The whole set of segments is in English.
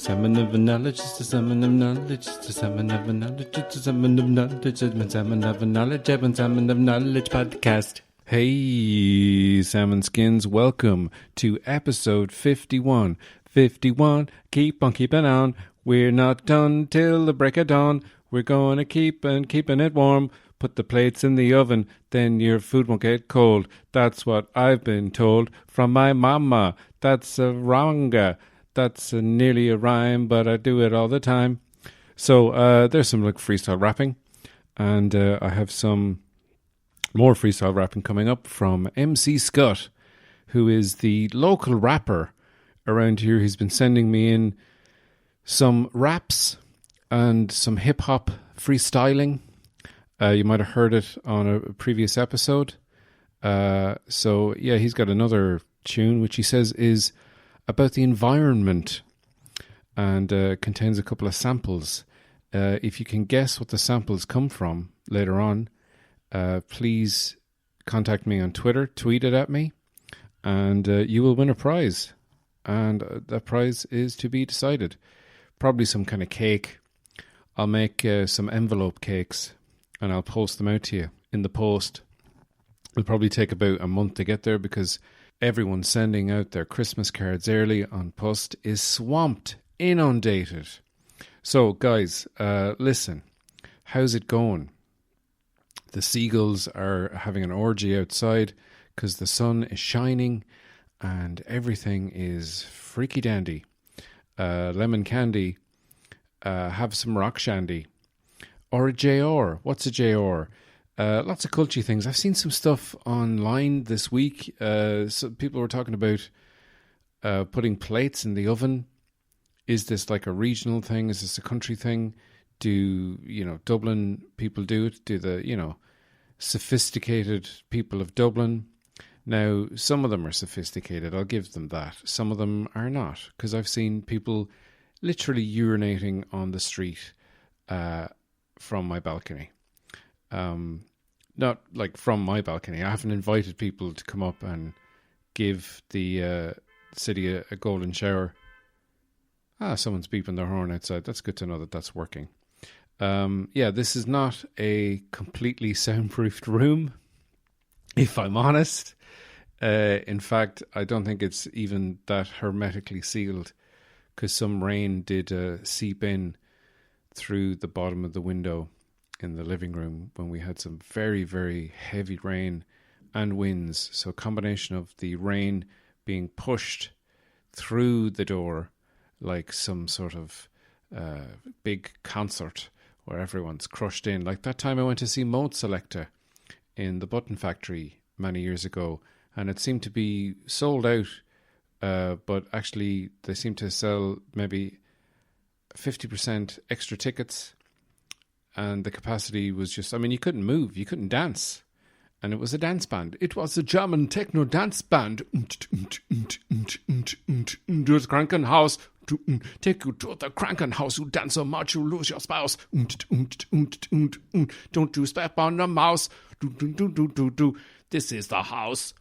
Salmon of knowledge, just a salmon of knowledge, just a salmon of knowledge, just a salmon of knowledge, salmon of knowledge, salmon of knowledge podcast. Hey, salmon skins, welcome to episode 51. 51, keep on keeping on. We're not done till the break of dawn. We're gonna keep on keeping it warm. Put the plates in the oven, then your food won't get cold. That's what I've been told from my mama. That's a wronga. That's nearly a rhyme, but I do it all the time. So there's some like freestyle rapping, and I have some more freestyle rapping coming up from MC Scott, who is the local rapper around here. He's been sending me in some raps and some hip-hop freestyling. You might have heard it on a previous episode. So yeah, he's got another tune which he says is about the environment and contains a couple of samples. If you can guess what the samples come from later on, please contact me on Twitter, tweet it at me, and you will win a prize. And that prize is to be decided. Probably some kind of cake. I'll make some envelope cakes and I'll post them out to you in the post. It'll probably take about a month to get there because everyone sending out their Christmas cards early on post is swamped, inundated. So, guys, listen, how's it going? The seagulls are having an orgy outside because the sun is shining and everything is freaky dandy. Lemon candy, have some rock shandy. Or a JR. What's a JR? Lots of culty things. I've seen some stuff online this week. So people were talking about putting plates in the oven. Is this like a regional thing? Is this a country thing? Do, Dublin people do it? Do the, sophisticated people of Dublin? Now, some of them are sophisticated. I'll give them that. Some of them are not. Because I've seen people literally urinating on the street from my balcony. Not like from my balcony. I haven't invited people to come up and give the city a golden shower. Someone's beeping their horn outside. That's good to know that that's working. This is not a completely soundproofed room, if I'm honest. In fact, I don't think it's even that hermetically sealed because some rain did seep in through the bottom of the window in the living room when we had some very, very heavy rain and winds. So a combination of the rain being pushed through the door like some sort of big concert where everyone's crushed in. Like that time I went to see Mode Selecta in the Button Factory many years ago, and it seemed to be sold out, but actually they seemed to sell maybe 50% extra tickets, and the capacity was just, you couldn't move, you couldn't dance, and it was a dance band. It was a German techno dance band. Do the Krankenhaus, take you to the Krankenhaus, you dance so much you lose your spouse. Don't you step on the mouse. This is the house.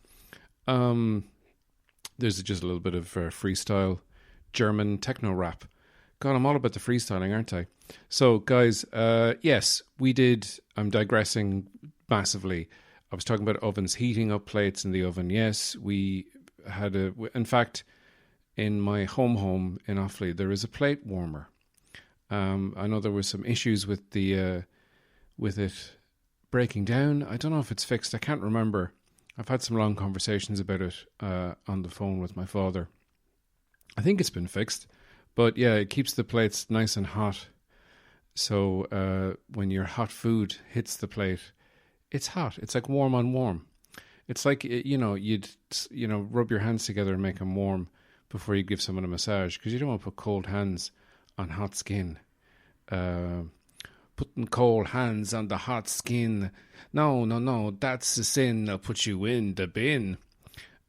There's just a little bit of freestyle German techno rap. God, I'm all about the freestyling, aren't I? So, guys, yes, we did. I'm digressing massively. I was talking about ovens, heating up plates in the oven. Yes, we had in fact, in my home in Offaly, there is a plate warmer. I know there were some issues with with it breaking down. I don't know if it's fixed. I can't remember. I've had some long conversations about it on the phone with my father. I think it's been fixed. But yeah, it keeps the plates nice and hot. So when your hot food hits the plate, it's hot. It's like warm on warm. It's like, you'd rub your hands together and make them warm before you give someone a massage, because you don't want to put cold hands on hot skin. Putting cold hands on the hot skin. No, that's a sin. I'll put you in the bin.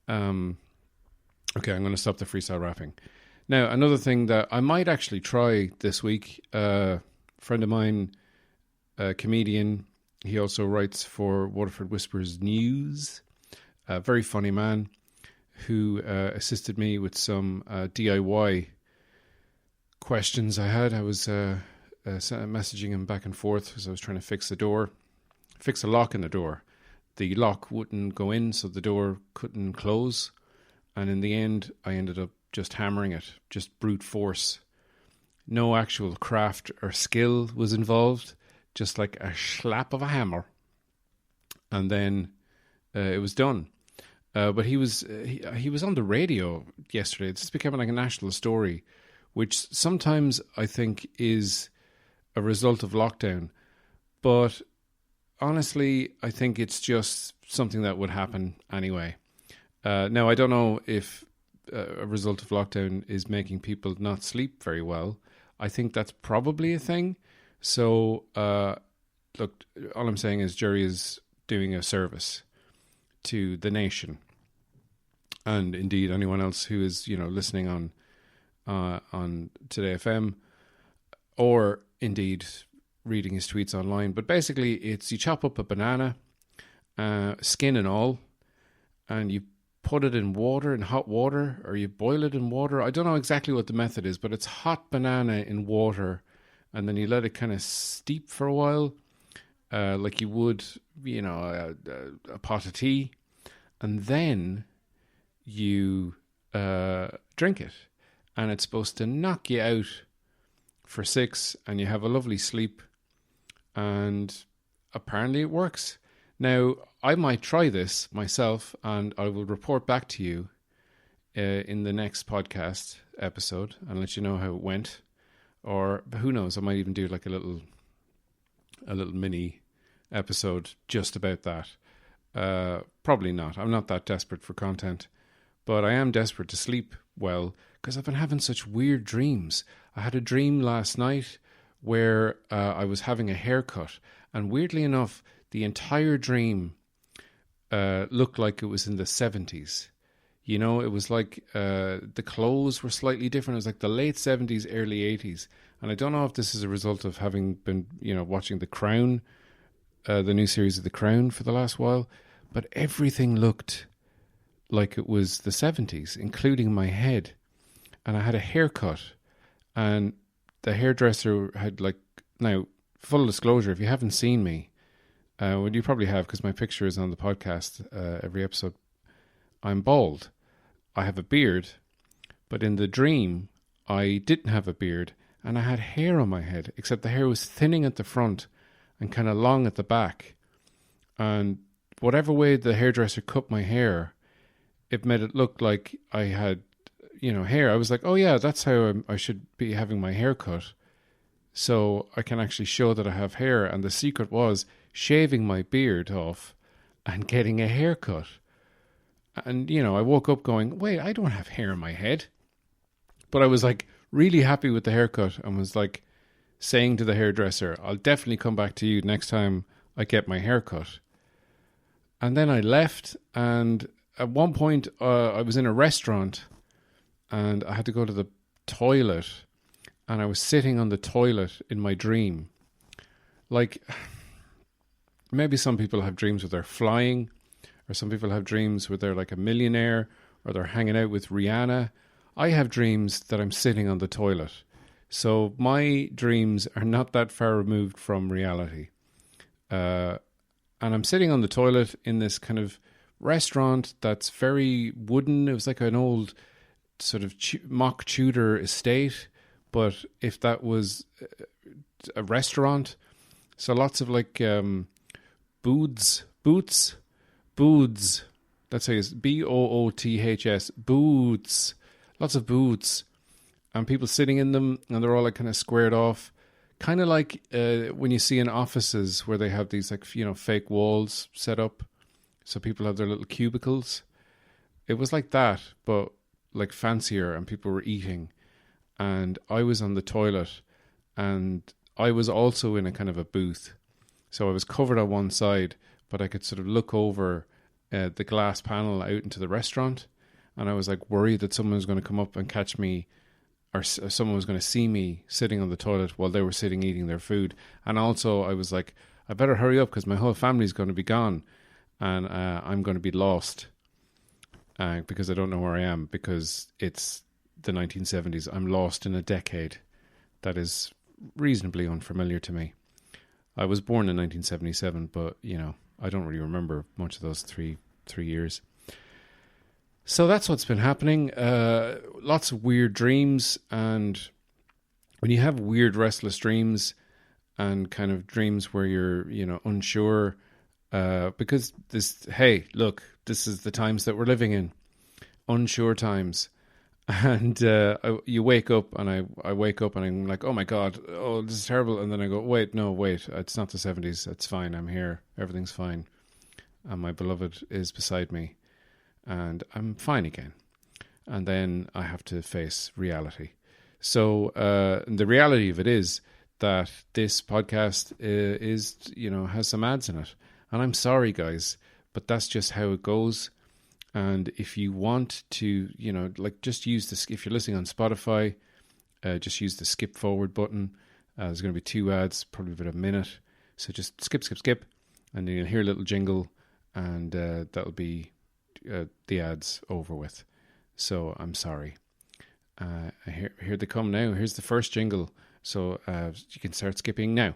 Okay, I'm going to stop the freestyle rapping. Now, another thing that I might actually try this week, a friend of mine, a comedian, he also writes for Waterford Whispers News, a very funny man who assisted me with some DIY questions I had. I was messaging him back and forth as I was trying to fix a lock in the door. The lock wouldn't go in, so the door couldn't close. And in the end, I ended up just hammering it, just brute force. No actual craft or skill was involved, just like a slap of a hammer. And then it was done. But he was on the radio yesterday. This is becoming like a national story, which sometimes I think is a result of lockdown. But honestly, I think it's just something that would happen anyway. Now, I don't know if a result of lockdown is making people not sleep very well. I think that's probably a thing. So, look, all I'm saying is Jerry is doing a service to the nation, and indeed anyone else who is, listening on Today FM, or indeed reading his tweets online. But basically, it's you chop up a banana, skin and all, and you put it in water, in hot water, or you boil it in water. I don't know exactly what the method is, but it's hot banana in water, and then you let it kind of steep for a while, like you would, a pot of tea, and then you drink it, and it's supposed to knock you out for 6, and you have a lovely sleep, and apparently it works. Now, I might try this myself, and I will report back to you in the next podcast episode and let you know how it went. Or who knows, I might even do like a little mini episode just about that. Probably not. I'm not that desperate for content, but I am desperate to sleep well because I've been having such weird dreams. I had a dream last night where I was having a haircut, and weirdly enough, the entire dream looked like it was in the 70s. It was like the clothes were slightly different. It was like the late 70s, early 80s. And I don't know if this is a result of having been, watching The Crown, the new series of The Crown for the last while. But everything looked like it was the 70s, including my head. And I had a haircut. And the hairdresser had now, full disclosure, if you haven't seen me, well, you probably have because my picture is on the podcast every episode. I'm bald. I have a beard, but in the dream, I didn't have a beard, and I had hair on my head, except the hair was thinning at the front and kind of long at the back. And whatever way the hairdresser cut my hair, it made it look like I had, hair. I was like, oh yeah, that's how I should be having my hair cut. So I can actually show that I have hair. And the secret was shaving my beard off and getting a haircut. And, I woke up going, wait, I don't have hair on my head. But I was really happy with the haircut and was saying to the hairdresser, I'll definitely come back to you next time I get my haircut. And then I left, and at one point I was in a restaurant and I had to go to the toilet, and I was sitting on the toilet in my dream. Maybe some people have dreams where they're flying, or some people have dreams where they're like a millionaire, or they're hanging out with Rihanna. I have dreams that I'm sitting on the toilet. So my dreams are not that far removed from reality. And I'm sitting on the toilet in this kind of restaurant that's very wooden. It was like an old sort of mock Tudor estate. But if that was a restaurant, so lots of booths. That's how it's booths, booths. Lots of booths, and people sitting in them, and they're all kind of squared off, kind of like when you see in offices where they have these fake walls set up, so people have their little cubicles. It was like that, but fancier, and people were eating, and I was on the toilet, and I was also in a kind of a booth, so I was covered on one side, but I could sort of look over the glass panel out into the restaurant, and I was worried that someone was going to come up and catch me, or someone was going to see me sitting on the toilet while they were sitting eating their food. And also I was like, I better hurry up because my whole family's going to be gone, and I'm going to be lost because I don't know where I am, because it's the 1970s. I'm lost in a decade. that is reasonably unfamiliar to me. I was born in 1977, but, I don't really remember much of those three years. So that's what's been happening. Lots of weird dreams, and when you have weird, restless dreams and kind of dreams where you're, unsure, because this is the times that we're living in, unsure times. And you wake up, and I wake up and I'm like, oh my God, oh, this is terrible. And then I go, wait, it's not the 70s. It's fine. I'm here. Everything's fine. And my beloved is beside me. And I'm fine again. And then I have to face reality. So the reality of it is that this podcast is has some ads in it. And I'm sorry, guys, but that's just how it goes. And if you want to, just use this, if you're listening on Spotify, just use the skip forward button. There's going to be 2 ads, probably about a minute. So just skip. And then you'll hear a little jingle, and that'll be the ads over with. So I'm sorry. Here they come now. Here's the first jingle. So you can start skipping now.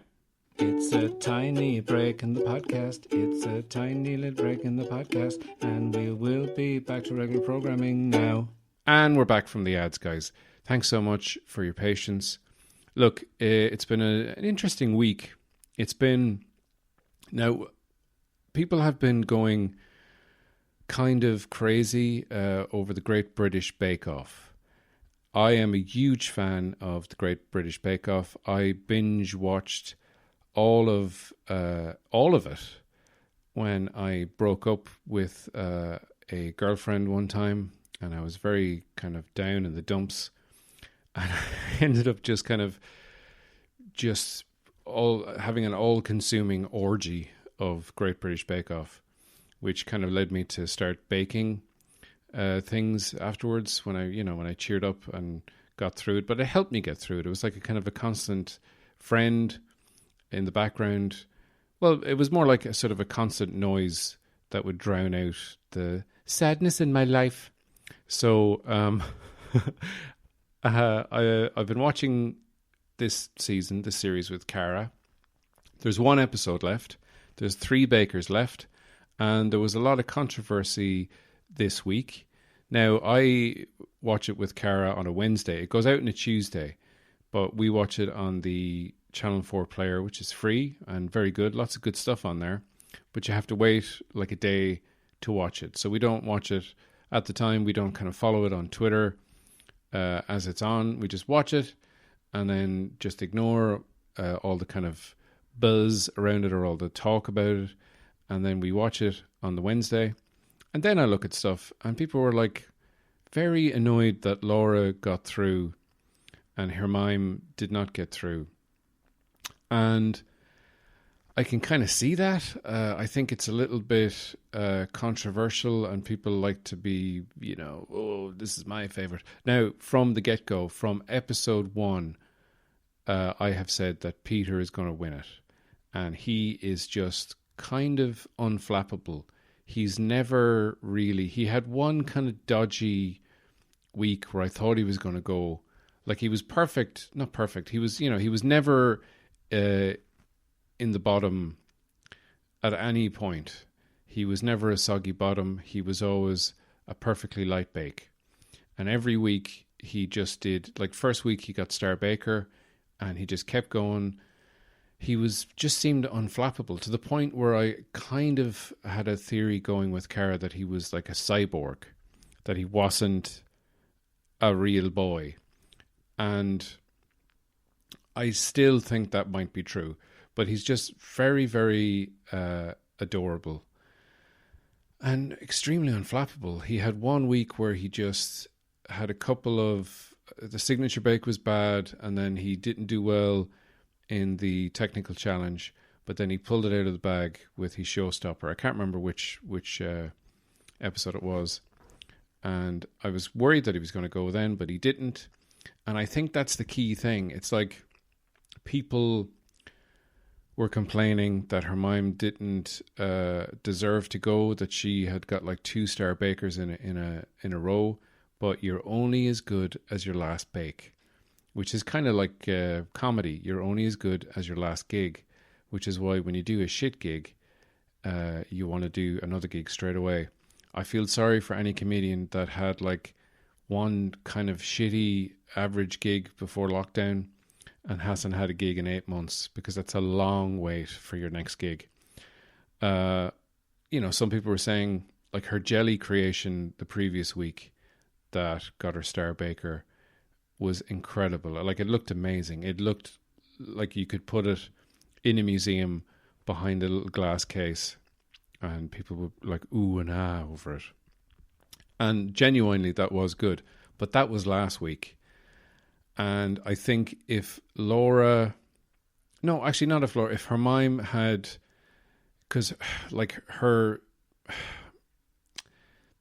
It's a tiny break in the podcast. It's a tiny little break in the podcast. And we will be back to regular programming now. And we're back from the ads, guys. Thanks so much for your patience. Look, it's been an interesting week. Now, people have been going kind of crazy over the Great British Bake Off. I am a huge fan of the Great British Bake Off. I binge watched all of it when I broke up with a girlfriend one time, and I was very kind of down in the dumps, and I ended up just having an all-consuming orgy of Great British Bake Off, which kind of led me to start baking things afterwards when I cheered up and got through it. But it helped me get through it. It was like a kind of a constant friend in the background. Well, it was more like a sort of a constant noise that would drown out the sadness in my life. So I've been watching this series with Cara. There's 1 episode left. There's 3 bakers left. And there was a lot of controversy this week. Now, I watch it with Cara on a Wednesday. It goes out on a Tuesday. But we watch it on the Channel 4 player, which is free and very good. Lots of good stuff on there. But you have to wait like a day to watch it. So we don't watch it at the time. We don't kind of follow it on Twitter as it's on. We just watch it and then just ignore all the kind of buzz around it or all the talk about it. And then we watch it on the Wednesday. And then I look at stuff and people were like very annoyed that Laura got through and her mime did not get through. And I can kind of see that. I think it's a little bit controversial and people like to be, oh, this is my favorite. Now, from the get-go, from episode 1, I have said that Peter is going to win it. And he is just kind of unflappable. He's never really... He had one kind of dodgy week where I thought he was going to go... Like, he was perfect. Not perfect. He was, he was never... in the bottom at any point. He was never a soggy bottom. He was always a perfectly light bake. And every week he just did, like first week he got Star Baker and he just kept going. He just seemed unflappable to the point where I kind of had a theory going with Cara that he was like a cyborg, that he wasn't a real boy. And I still think that might be true, but he's just very, very adorable and extremely unflappable. He had one week where he just had a couple of... The signature bake was bad, and then he didn't do well in the technical challenge, but then he pulled it out of the bag with his showstopper. I can't remember which episode it was, and I was worried that he was going to go then, but he didn't. And I think that's the key thing. It's like people were complaining that her mime didn't deserve to go, that she had got like 2-star bakers in a row, but you're only as good as your last bake. which is kind of like comedy. You're only as good as your last gig, which is why when you do a shit gig, you want to do another gig straight away. I feel sorry for any comedian that had like one kind of shitty average gig before lockdown and hasn't had a gig in 8 months, because that's a long wait for your next gig. Some people were saying like her jelly creation the previous week that got her Star Baker was incredible. Like, it looked amazing. It looked like you could put it in a museum behind a little glass case and people would like ooh and ah over it. And genuinely that was good. But that was last week. And I think if her mime had, because like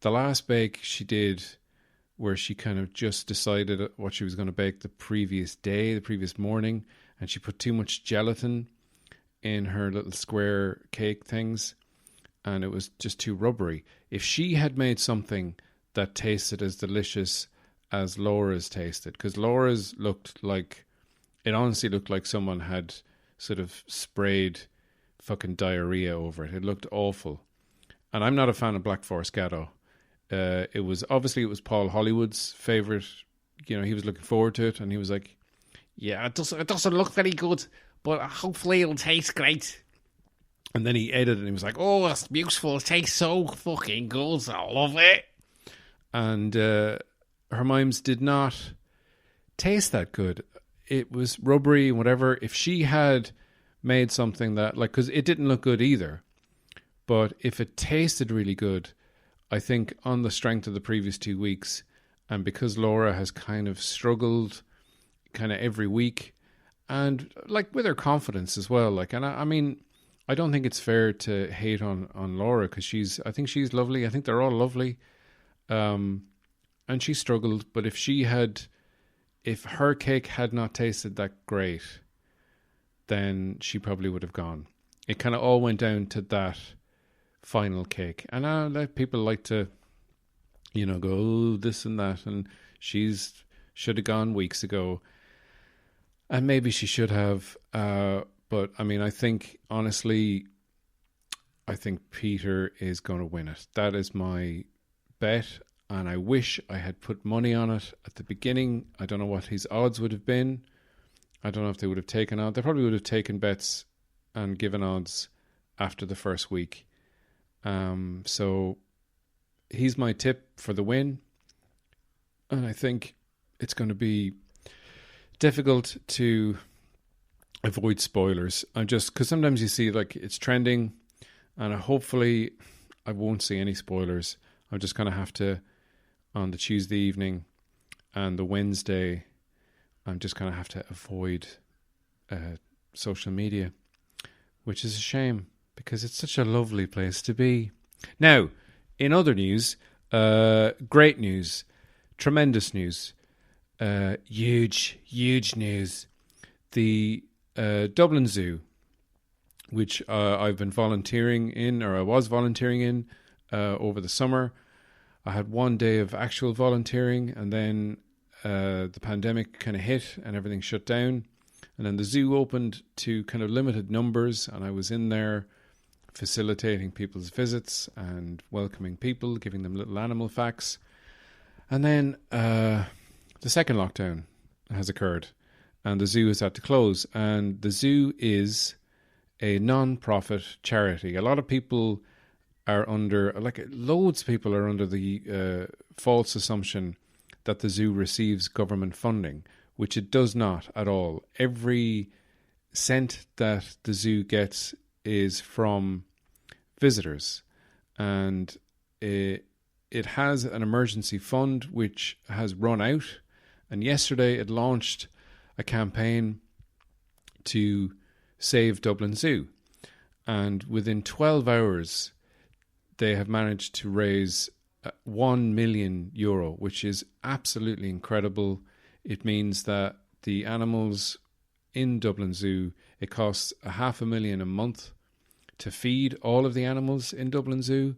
the last bake she did where she kind of just decided what she was going to bake the previous morning, and she put too much gelatin in her little square cake things, and it was just too rubbery. If she had made something that tasted as delicious as Laura's tasted, because Laura's honestly looked like someone had sort of sprayed fucking diarrhea over it. It looked awful. And I'm not a fan of Black Forest Gatto. It was Paul Hollywood's favourite. He was looking forward to it, and he was like, yeah, it doesn't look very good, but hopefully it'll taste great. And then he ate it and he was like, oh, that's beautiful. It tastes so fucking good. I love it. And her mimes did not taste that good. It was rubbery and whatever. If she had made something that, like, because it didn't look good either, but if it tasted really good, I think on the strength of the previous 2 weeks, and because Laura has kind of struggled kind of every week, and like with her confidence as well, like, and I mean, I don't think it's fair to hate on Laura, because I think she's lovely. I think they're all lovely. And she struggled, but if her cake had not tasted that great, then she probably would have gone. It kind of all went down to that final cake. And people like to, go, oh, this and that, and should have gone weeks ago. And maybe she should have, but I mean, I think Peter is going to win it. That is my bet, and I wish I had put money on it at the beginning. I don't know what his odds would have been. I don't know if they would have taken odds. They probably would have taken bets and given odds after the first week. So he's my tip for the win, and I think it's going to be difficult to avoid spoilers. Because sometimes you see like it's trending, and hopefully I won't see any spoilers. I'm just going to have to, on the Tuesday evening and the Wednesday, I'm just going to have to avoid social media, which is a shame because it's such a lovely place to be. Now, in other news, great news, tremendous news, huge news. The Dublin Zoo, which I've been volunteering in, or I was volunteering in over the summer. I had 1 day of actual volunteering, and then the pandemic kind of hit and everything shut down. And then the zoo opened to kind of limited numbers, and I was in there facilitating people's visits and welcoming people, giving them little animal facts. And then the second lockdown has occurred, and the zoo has had to close. And the zoo is a non-profit charity. A lot of people are under, like loads of people are under the false assumption that the zoo receives government funding, which it does not at all. Every cent that the zoo gets is from visitors, and it has an emergency fund which has run out, and yesterday it launched a campaign to save Dublin Zoo, and within 12 hours they have managed to raise €1 million, which is absolutely incredible. It means that the animals in Dublin Zoo, it costs $500,000 a month to feed all of the animals in Dublin Zoo,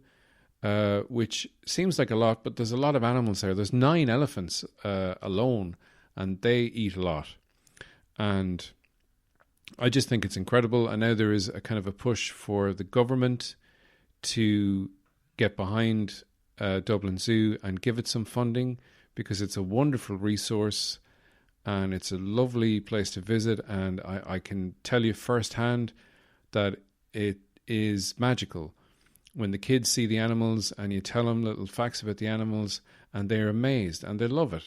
which seems like a lot, but there's a lot of animals there. There's 9 elephants alone, and they eat a lot. And I just think it's incredible. And now there is a kind of a push for the government to get behind Dublin Zoo and give it some funding, because it's a wonderful resource and it's a lovely place to visit. And I can tell you firsthand that it is magical when the kids see the animals and you tell them little facts about the animals, and they're amazed and they love it.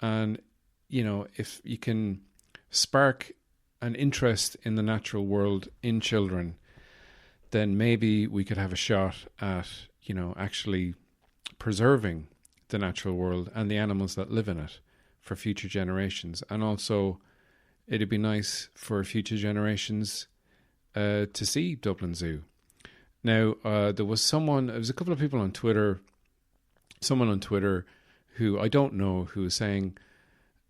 And, you know, if you can spark an interest in the natural world in children, then maybe we could have a shot at, you know, actually preserving the natural world and the animals that live in it for future generations. And also, it'd be nice for future generations to see Dublin Zoo. Now, there was a couple of people on Twitter, someone on Twitter who I don't know, who was saying,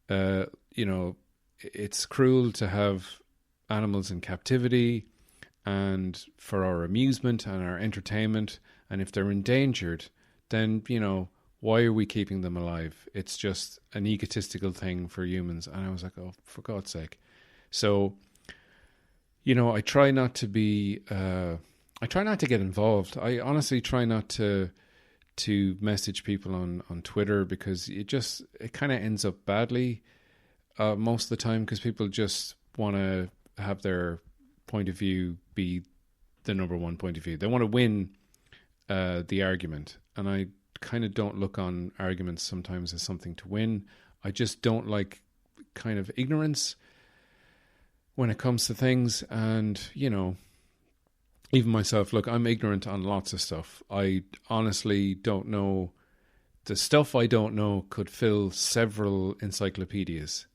you know, it's cruel to have animals in captivity and for our amusement and our entertainment. And if they're endangered, then, you know, why are we keeping them alive? It's just an egotistical thing for humans. And I was like, oh, for God's sake. So, you know, I try not to get involved. I honestly try not to message people on Twitter, because it kind of ends up badly most of the time, because people just want to have their point of view be the number one point of view. They want to win the argument. And I kind of don't look on arguments sometimes as something to win. I just don't like kind of ignorance when it comes to things. And, you know, even myself, look, I'm ignorant on lots of stuff. I honestly don't know. The stuff I don't know could fill several encyclopedias.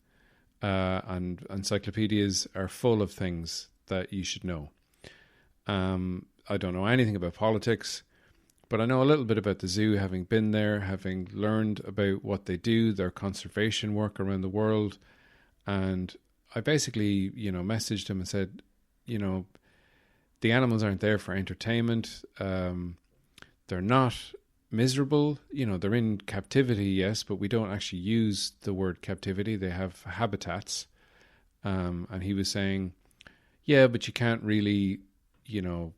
And encyclopedias are full of things that you should know. I don't know anything about politics, but I know a little bit about the zoo, having been there, having learned about what they do, their conservation work around the world. And I basically, you know, messaged him and said, you know, the animals aren't there for entertainment. They're not miserable. You know, they're in captivity, yes, but we don't actually use the word captivity. They have habitats. And he was saying, yeah, but you can't really, you know,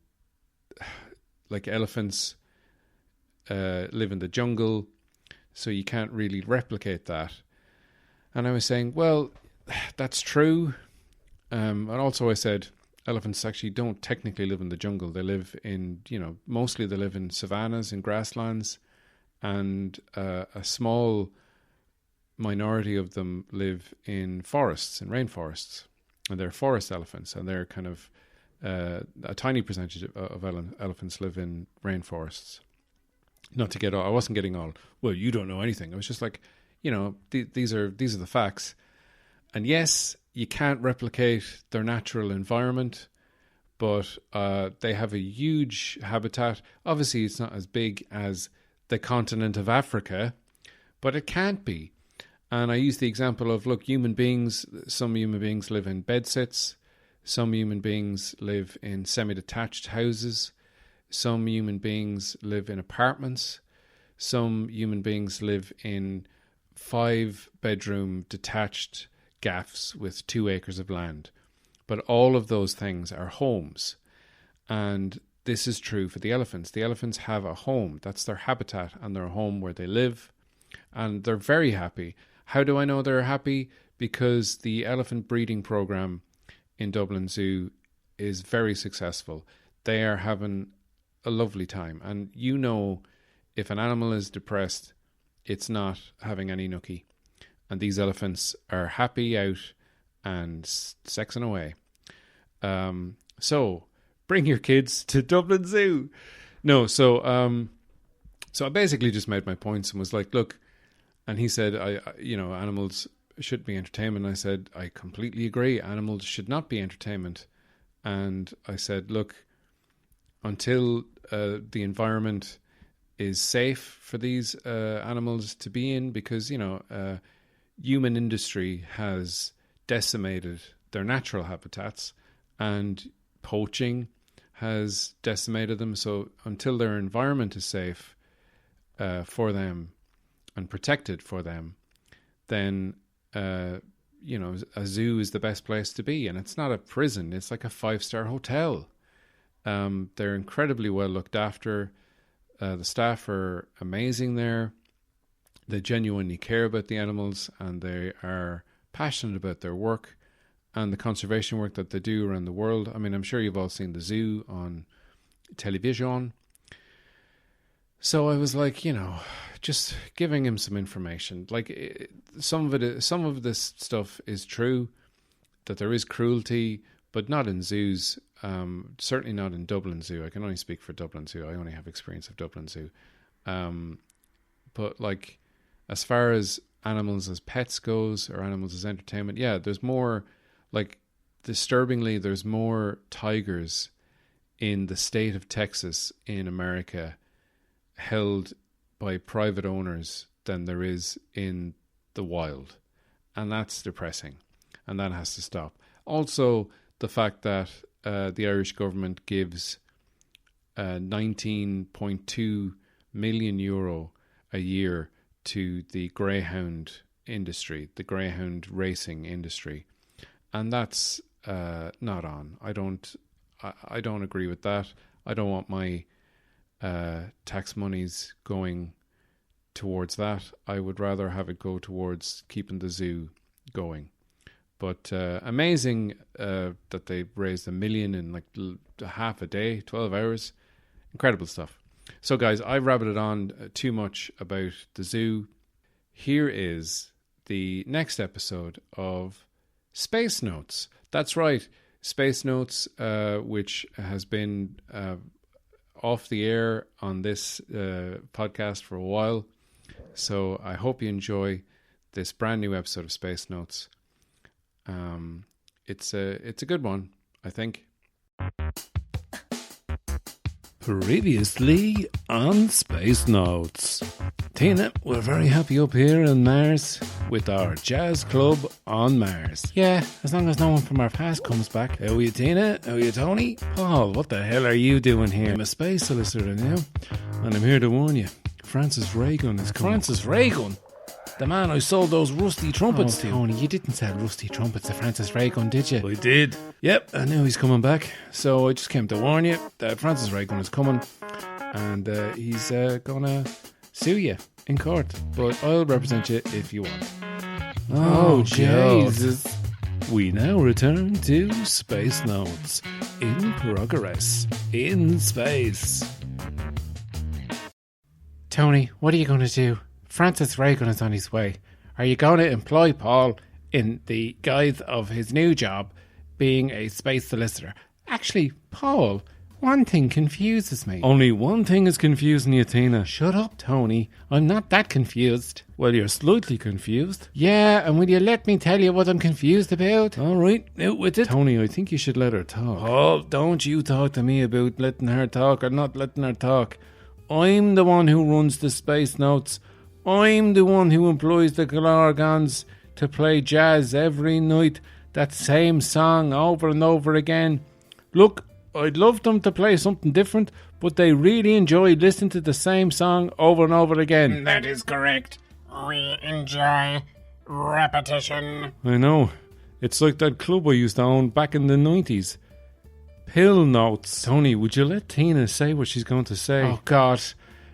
like elephants live in the jungle, so you can't really replicate that. And I was saying, well, that's true. And also I said, elephants actually don't technically live in the jungle. They live in, you know, mostly they live in savannas and grasslands, and a small minority of them live in forests and rainforests, and they're forest elephants, and they're kind of a tiny percentage of elephants live in rainforests. Not to get all, I wasn't getting all, well, you don't know anything. I was just like, you know, these are the facts. And yes, you can't replicate their natural environment, but they have a huge habitat. Obviously, it's not as big as the continent of Africa, but it can't be. And I use the example of, look, human beings, some human beings live in bedsits, some human beings live in semi-detached houses, some human beings live in apartments, some human beings live in 5-bedroom detached gaffs with 2 acres of land. But all of those things are homes. And this is true for the elephants. The elephants have a home. That's their habitat and their home where they live. And they're very happy. How do I know they're happy? Because the elephant breeding program in Dublin Zoo is very successful. They are having a lovely time. And you know, if an animal is depressed, it's not having any nookie. And these elephants are happy out and sexing away. So bring your kids to Dublin Zoo. No, so I basically just made my points and was like, look, and he said, animals should be entertainment. I said, I completely agree. Animals should not be entertainment. And I said, look, until the environment is safe for these animals to be in, because, human industry has decimated their natural habitats and poaching has decimated them. So until their environment is safe for them and protected for them, then a zoo is the best place to be. And it's not a prison. It's like a 5-star hotel. They're incredibly well looked after. The staff are amazing there. They genuinely care about the animals, and they are passionate about their work and the conservation work that they do around the world. I mean, I'm sure you've all seen the zoo on television. So I was like, just giving him some information. Like some of this stuff is true, that there is cruelty, but not in zoos. Certainly not in Dublin Zoo. I can only speak for Dublin Zoo. I only have experience of Dublin Zoo. But like, as far as animals as pets goes, or animals as entertainment, yeah, there's more, like, disturbingly, there's more tigers in the state of Texas in America held by private owners than there is in the wild. And that's depressing. And that has to stop. Also, the fact that the Irish government gives €19.2 million a year to the greyhound industry, the greyhound racing industry. And that's not on. I don't agree with that. I don't want my tax monies going towards that. I would rather have it go towards keeping the zoo going. But amazing that they raised $1 million in like half a day, 12 hours. Incredible stuff. So guys, I've rabbited on too much about the zoo. Here is the next episode of Space Notes. That's right, Space Notes, which has been off the air on this podcast for a while. So I hope you enjoy this brand new episode of Space Notes. It's a good one, I think. Previously on Space Notes. Tina, we're very happy up here on Mars with our jazz club on Mars. Yeah, as long as no one from our past comes back. How are you, Tina? How are you, Tony? Paul, what the hell are you doing here? I'm a space solicitor now, and I'm here to warn you. Francis Raygun is coming. Francis Raygun? The man I sold those rusty trumpets to. Tony, you didn't sell rusty trumpets to Francis Raygun, did you? I did. Yep, and now he's coming back. So I just came to warn you that Francis Raygun is coming, and he's gonna sue you in court. But I'll represent you if you want. Oh, Jesus. We now return to Space Notes. In progress. In space. Tony, what are you going to do? Francis Raygun is on his way. Are you going to employ Paul in the guise of his new job being a space solicitor? Actually, Paul, one thing confuses me. Only one thing is confusing you, Tina. Shut up, Tony. I'm not that confused. Well, you're slightly confused. Yeah, and will you let me tell you what I'm confused about? All right, out with it. Tony, I think you should let her talk. Oh, don't you talk to me about letting her talk or not letting her talk. I'm the one who runs the Space Notes. I'm the one who employs the Glargons to play jazz every night, that same song over and over again. Look, I'd love them to play something different, but they really enjoy listening to the same song over and over again. That is correct. We enjoy repetition. I know. It's like that club I used to own back in the 90s. Pill Notes. Tony, would you let Tina say what she's going to say? Oh, God.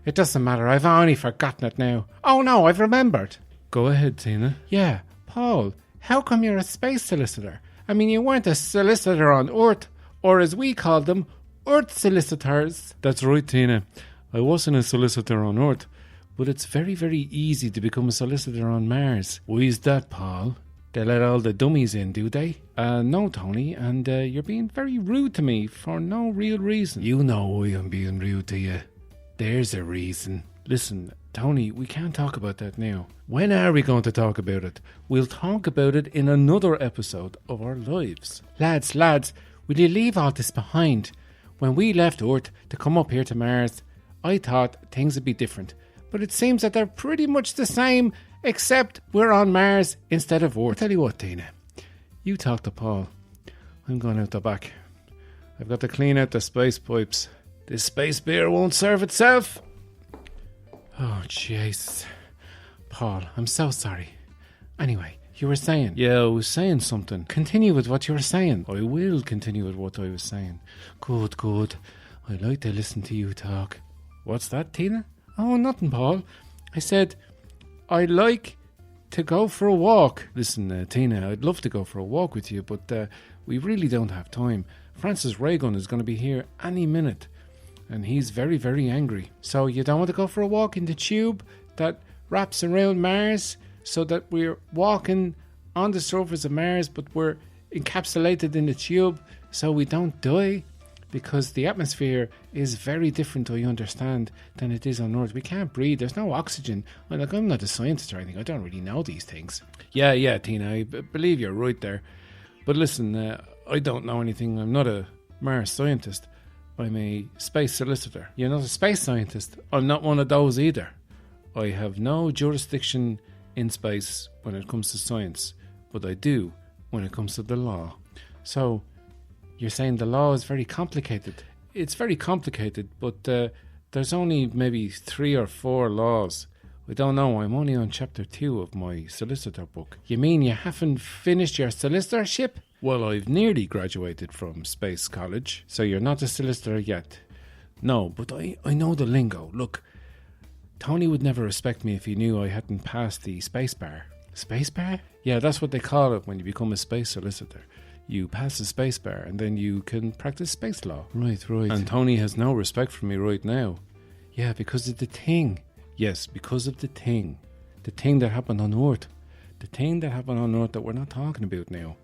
It doesn't matter. I've only forgotten it now. Oh, no, I've remembered. Go ahead, Tina. Yeah, Paul, how come you're a space solicitor? I mean, you weren't a solicitor on Earth, or as we called them, Earth solicitors. That's right, Tina. I wasn't a solicitor on Earth, but it's very, very easy to become a solicitor on Mars. Why is that, Paul? They let all the dummies in, do they? No, Tony, and you're being very rude to me for no real reason. You know why I'm being rude to you. There's a reason. Listen, Tony, we can't talk about that now. When are we going to talk about it? We'll talk about it in another episode of our lives. Lads, will you leave all this behind? When we left Earth to come up here to Mars, I thought things would be different. But it seems that they're pretty much the same, except we're on Mars instead of Earth. I'll tell you what, Tina. You talk to Paul. I'm going out the back. I've got to clean out the space pipes. This space beer won't serve itself. Oh, Jesus. Paul, I'm so sorry. Anyway, You were saying? Yeah, I was saying something. Continue with what you were saying. I will continue with what I was saying. Good, good. I like to listen to you talk. What's that, Tina? Oh, nothing, Paul. I said, I like to go for a walk. Listen, Tina, I'd love to go for a walk with you, but we really don't have time. Francis Raygun is going to be here any minute, and he's very, very angry. So you don't want to go for a walk in the tube that wraps around Mars so that we're walking on the surface of Mars, but we're encapsulated in the tube so we don't die? Because the atmosphere is very different, I understand, than it is on Earth. We can't breathe. There's no oxygen. I'm not a scientist or anything. I don't really know these things. Yeah, Tina, I believe you're right there. But listen, I don't know anything. I'm not a Mars scientist. I'm a space solicitor. You're not a space scientist? I'm not one of those either. I have no jurisdiction in space when it comes to science, but I do when it comes to the law. So, you're saying the law is very complicated? It's very complicated, but there's only maybe 3 or 4 laws. I don't know, I'm only on chapter 2 of my solicitor book. You mean you haven't finished your solicitorship? Well, I've nearly graduated from Space College. So you're not a solicitor yet? No, but I know the lingo. Look, Tony would never respect me if he knew I hadn't passed the space bar. Space bar? Yeah, that's what they call it when you become a space solicitor. You pass the space bar and then you can practice space law. Right. And Tony has no respect for me right now. Yeah, because of the thing. Yes, because of the thing. The thing that happened on Earth. The thing that happened on Earth that we're not talking about now.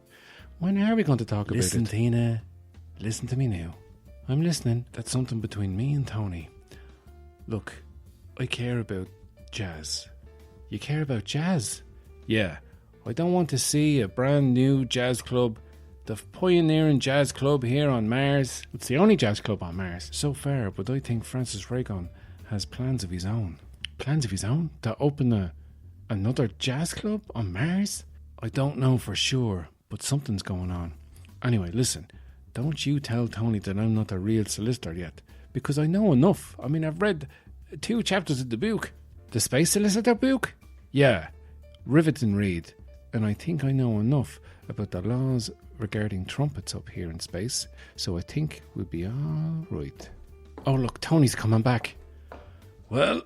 When are we going to talk about it? Listen, Tina. Listen to me now. I'm listening. That's something between me and Tony. Look, I care about jazz. You care about jazz? Yeah. I don't want to see a brand new jazz club, the pioneering jazz club here on Mars. It's the only jazz club on Mars. So far, but I think Francis Raygun has plans of his own. Plans of his own? To open another jazz club on Mars? I don't know for sure, but something's going on. Anyway, listen, don't you tell Tony that I'm not a real solicitor yet, because I know enough. I mean, I've read 2 chapters of the book. The Space Solicitor book? Yeah, riveting read. And I think I know enough about the laws regarding trumpets up here in space, so I think we'll be all right. Oh, look, Tony's coming back. Well,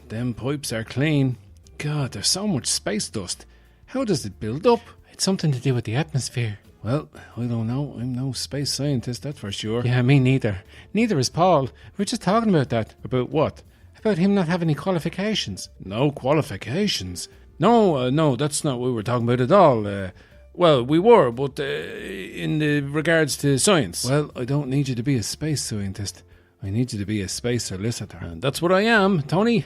them pipes are clean. God, there's so much space dust. How does it build up? It's something to do with the atmosphere. Well, I don't know. I'm no space scientist, that's for sure. Yeah, me neither. Neither is Paul. We're just talking about that. About what? About him not having any qualifications. No qualifications? No, that's not what we were talking about at all. Well, we were, but in the regards to science. Well, I don't need you to be a space scientist. I need you to be a space solicitor. And that's what I am, Tony.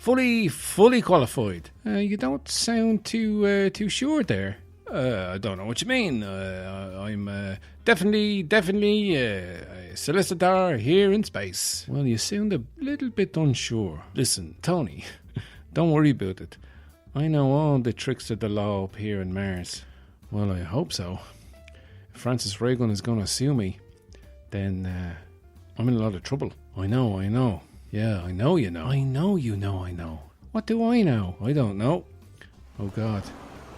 fully qualified. You don't sound too sure there. I don't know what you mean. I'm definitely a solicitor here in space. Well, you sound a little bit unsure. Listen, Tony, don't worry about it. I know all the tricks of the law up here in Mars. Well, I hope so. If Francis Raygun is going to sue me, then I'm in a lot of trouble. I know. Yeah, I know you know. I know you know I know. What do I know? I don't know. Oh, God.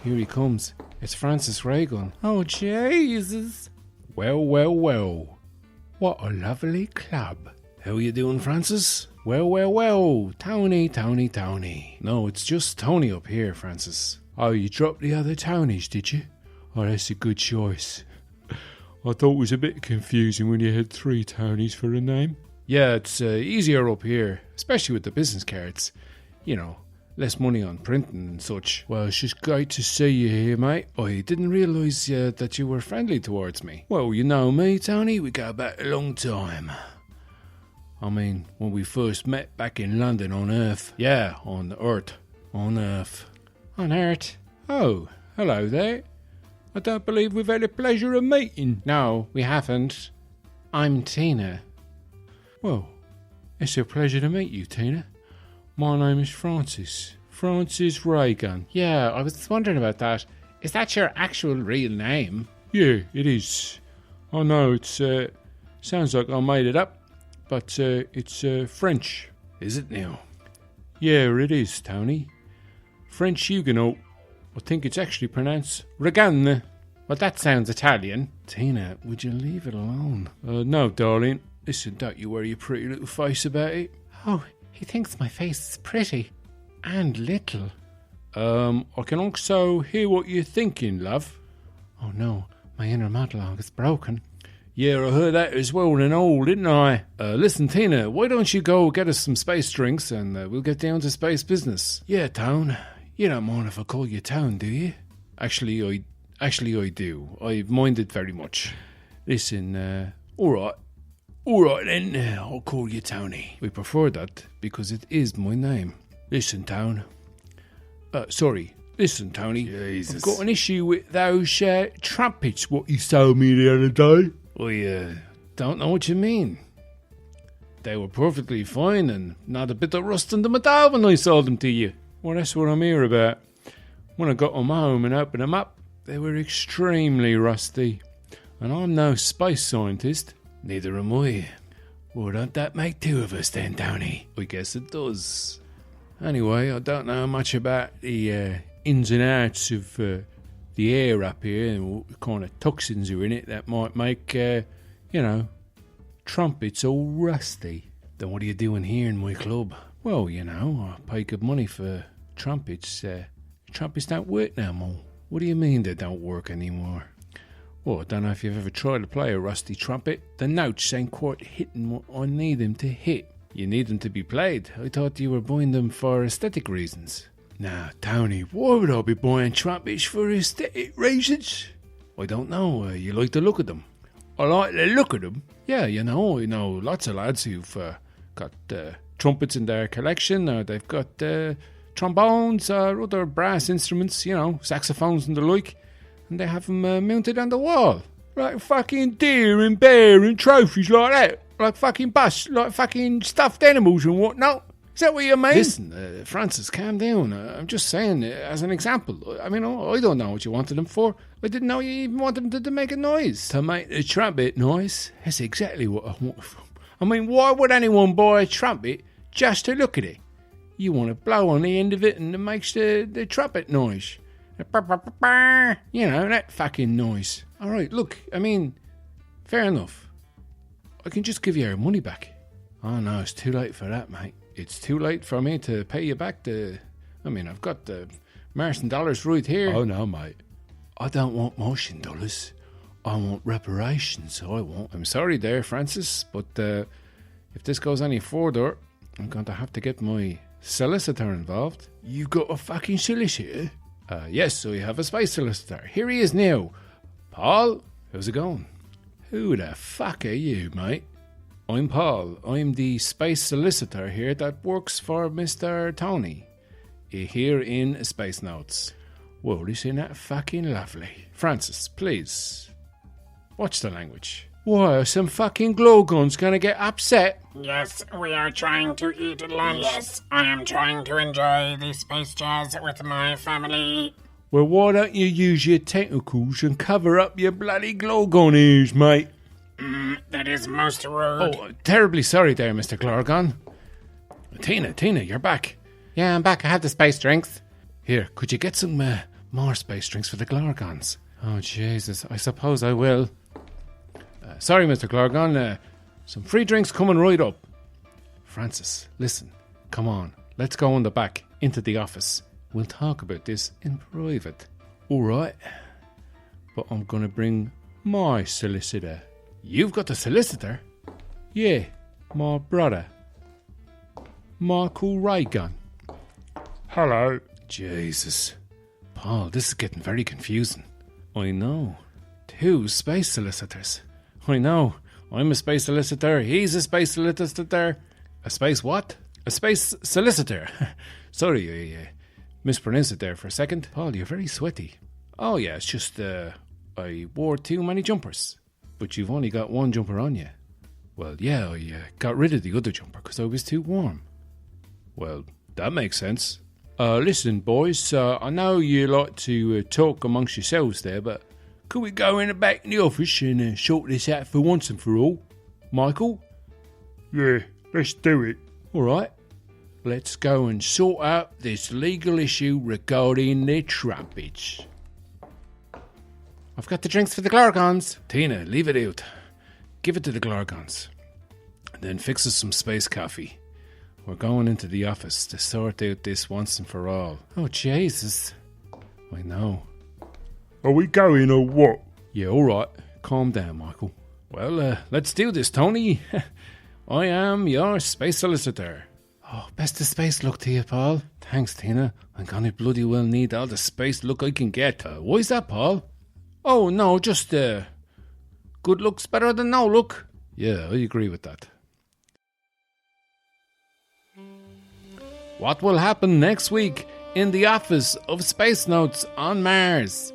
Here he comes. It's Francis Raygun. Oh, Jesus. Well. What a lovely club. How you doing, Francis? Well. Tony. No, it's just Tony up here, Francis. Oh, you dropped the other Tonys, did you? Oh, that's a good choice. I thought it was a bit confusing when you had 3 Tonys for a name. Yeah, it's easier up here, especially with the business cards. You know, less money on printing and such. Well, it's just great to see you here, mate. I didn't realise that you were friendly towards me. Well, you know me, Tony. We go back a long time. I mean, when we first met back in London on Earth. Yeah, on Earth. On Earth. On Earth. Oh, hello there. I don't believe we've had the pleasure of meeting. No, we haven't. I'm Tina. Well, it's a pleasure to meet you, Tina. My name is Francis Raygun. Yeah, I was wondering about that. Is that your actual real name? Yeah, it is. I know it sounds like I made it up, but it's French. Is it now? Yeah, it is, Tony. French Huguenot. I think it's actually pronounced Raygun. Well, that sounds Italian. Tina, would you leave it alone? No, darling. Listen, don't you worry your pretty little face about it. Oh, he thinks my face is pretty. And little. I can also hear what you're thinking, love. Oh no, my inner monologue is broken. Yeah, I heard that as well and all, didn't I? Listen, Tina, why don't you go get us some space drinks and we'll get down to space business? Yeah, Town. You don't mind if I call you Town, do you? Actually, I do. I mind it very much. Listen, Alright then, I'll call you Tony. we prefer that because it is my name. Listen, Town. Listen, Tony. Jesus. I've got an issue with those trumpets what you sold me the other day. I Don't know what you mean. They were perfectly fine and not a bit of rust in them at all when I sold them to you. Well, that's what I'm here about. When I got them home and opened them up, they were extremely rusty. And I'm no space scientist. Neither am I. Well, don't that make two of us then, Tony? I guess it does. Anyway, I don't know much about the ins and outs of the air up here and what kind of toxins are in it that might make, trumpets all rusty. Then what are you doing here in my club? Well, I pay good money for trumpets. Trumpets don't work no more. What do you mean they don't work anymore? Well, I don't know if you've ever tried to play a rusty trumpet. The notes ain't quite hitting what I need them to hit. You need them to be played. I thought you were buying them for aesthetic reasons. Now, Tony, why would I be buying trumpets for aesthetic reasons? I don't know. You like the look of them. I like the look of them. Yeah, I know lots of lads who've got trumpets in their collection, or they've got trombones or other brass instruments, saxophones and the like, and they have them mounted on the wall. Like fucking deer and bear and trophies like that. Like fucking busts, like fucking stuffed animals and whatnot. Is that what you mean? Listen, Francis, calm down. I'm just saying, as an example. I mean, I don't know what you wanted them for. I didn't know you even wanted them to make a noise. To make the trumpet noise? That's exactly what I want. I mean, why would anyone buy a trumpet just to look at it? You want to blow on the end of it and it makes the trumpet noise. That fucking noise. All right, look, I mean, fair enough. I can just give you your money back. Oh, no, it's too late for that, mate. It's too late for me to pay you back I've got the Martian dollars right here. Oh, no, mate. I don't want Martian dollars. I want reparations, I want. I'm sorry there, Francis, but if this goes any further, I'm going to have to get my solicitor involved. You got a fucking solicitor? Yes, so you have a space solicitor. Here he is now. Paul, how's it going? Who the fuck are you, mate? I'm Paul. I'm the space solicitor here that works for Mr. Tony here in Space Notes. Well, isn't that fucking lovely? Francis, please, watch the language. Why are some fucking glowguns gonna get upset? Yes, we are trying to eat lunch. Yes, I am trying to enjoy the space jazz with my family. Well, why don't you use your tentacles and cover up your bloody glowgun ears, mate? That is most rude. Oh, terribly sorry there, Mr. Glorgon. Tina, you're back. Yeah, I'm back. I have the space drinks. Here, could you get some more space drinks for the Glorgons? Oh, Jesus. I suppose I will. Sorry, Mr. Glorgon. Some free drinks coming right up. Francis, listen. Come on. Let's go in the back, into the office. We'll talk about this in private. All right. But I'm going to bring my solicitor. You've got a solicitor? Yeah, my brother. Michael Raygun. Hello. Jesus. Paul, this is getting very confusing. I know. 2 space solicitors. I know. I'm a space solicitor. He's a space solicitor. A space what? A space solicitor. Sorry, I mispronounced it there for a second. Paul, you're very sweaty. Oh, yeah, it's just I wore too many jumpers. But you've only got one jumper on you. Well, yeah, I got rid of the other jumper because I was too warm. Well, that makes sense. Listen, boys, I know you like to talk amongst yourselves there, but could we go in the back in the office and sort this out for once and for all? Michael? Yeah, let's do it. All right. Let's go and sort out this legal issue regarding the trumpets. I've got the drinks for the Glorgons. Tina, leave it out. Give it to the Glorgons. And then fix us some space coffee. We're going into the office to sort out this once and for all. Oh, Jesus. I know. Are we going or what? Yeah, all right. Calm down, Michael. Well, let's do this, Tony. I am your space solicitor. Oh, best of space luck to you, Paul. Thanks, Tina. I'm gonna bloody well need all the space luck I can get. Why is that, Paul? Oh, no, just, good luck's better than no luck. Yeah, I agree with that. What will happen next week in the office of Space Notes on Mars?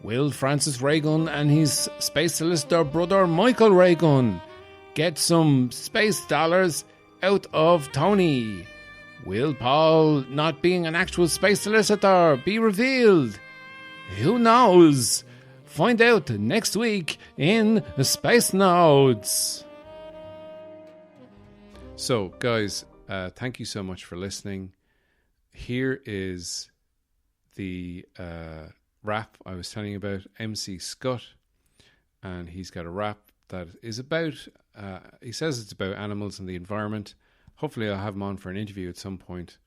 Will Francis Raygun and his space solicitor brother Michael Raygun get some space dollars out of Tony? Will Paul, not being an actual space solicitor, be revealed? Who knows? Find out next week in Space Notes. So, guys, thank you so much for listening. Here is the rap I was telling you about, MC Scott, and he's got a rap that is about, he says it's about animals and the environment. Hopefully I'll have him on for an interview at some point,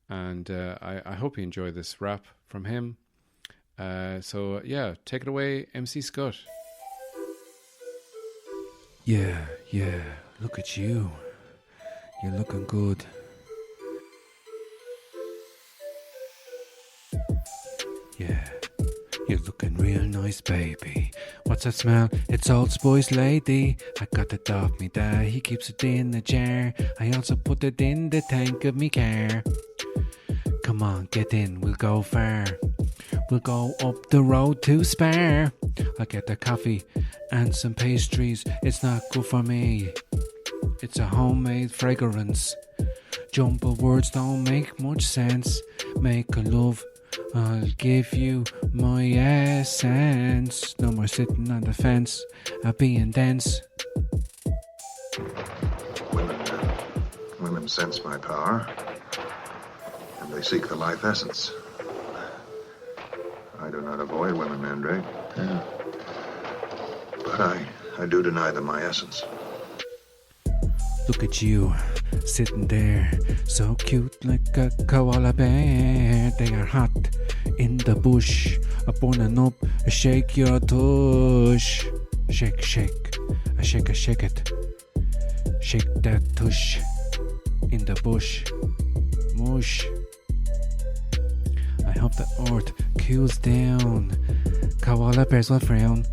and I hope you enjoy this rap from him. So yeah, take it away, MC Scott. Yeah, look at you. You're looking good. Yeah, you're looking real nice, baby. What's that smell? It's Old Spice Lady. I got it off me dad, he keeps it in the jar. I also put it in the tank of me car. Come on, get in, we'll go far. We'll go up the road to Spare. I'll get the coffee and some pastries. It's not good for me. It's a homemade fragrance. Jumble words don't make much sense. Make a love, I'll give you my essence. No more sitting on the fence, I'll be dense. Women sense my power, and they seek the life essence. I do not avoid women, Mandrake. Yeah. But I do deny them my essence. Look at you, sitting there, so cute like a koala bear. They are hot in the bush, burning up, shake your tush. Shake, shake, shake it. Shake that tush in the bush. Mush. I hope the earth cools down. Koala bears will frown.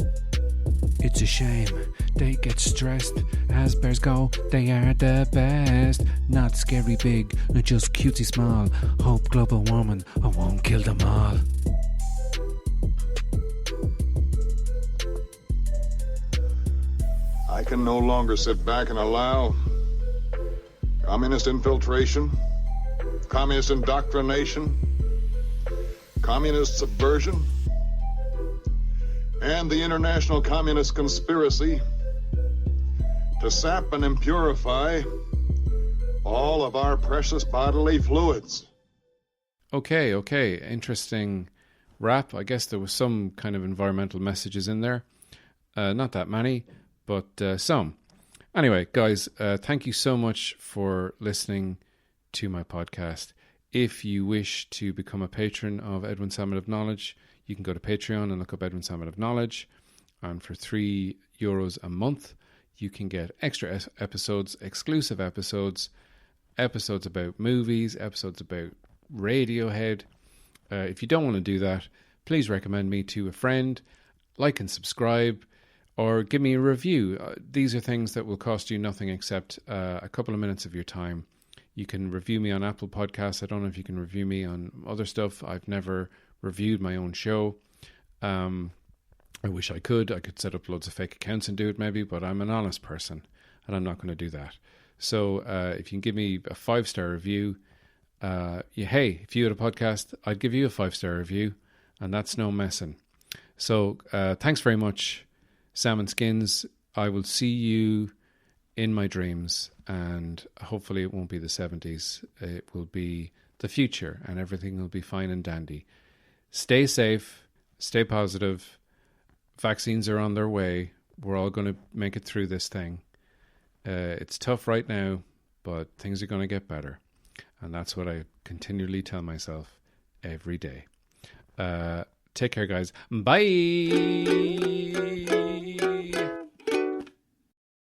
It's a shame they get stressed. As bears go, they are the best. Not scary big, just cutesy small. Hope global warming won't kill them all. I can no longer sit back and allow communist infiltration, communist indoctrination, communist subversion, and the international communist conspiracy to sap and impurify all of our precious bodily fluids. Okay, interesting rap. I guess there was some kind of environmental messages in there. Not that many, but some. Anyway, guys, thank you so much for listening to my podcast. If you wish to become a patron of Edwin Salmon of Knowledge, you can go to Patreon and look up Edwin Salmon of Knowledge. And for €3 a month, you can get extra episodes, exclusive episodes, episodes about movies, episodes about Radiohead. If you don't want to do that, please recommend me to a friend, like and subscribe, or give me a review. These are things that will cost you nothing except a couple of minutes of your time. You can review me on Apple Podcasts. I don't know if you can review me on other stuff. I've never reviewed my own show. I wish I could. I could set up loads of fake accounts and do it maybe, but I'm an honest person and I'm not going to do that. So if you can give me a 5-star review, hey, if you had a podcast, I'd give you a 5-star review, and that's no messing. So thanks very much, Salmon Skins. I will see you in my dreams, and hopefully it won't be the 70s. It will be the future, and everything will be fine and dandy. Stay safe, stay positive. Vaccines are on their way. We're all going to make it through this thing. It's tough right now, but things are going to get better. And that's what I continually tell myself every day. Take care, guys. Bye.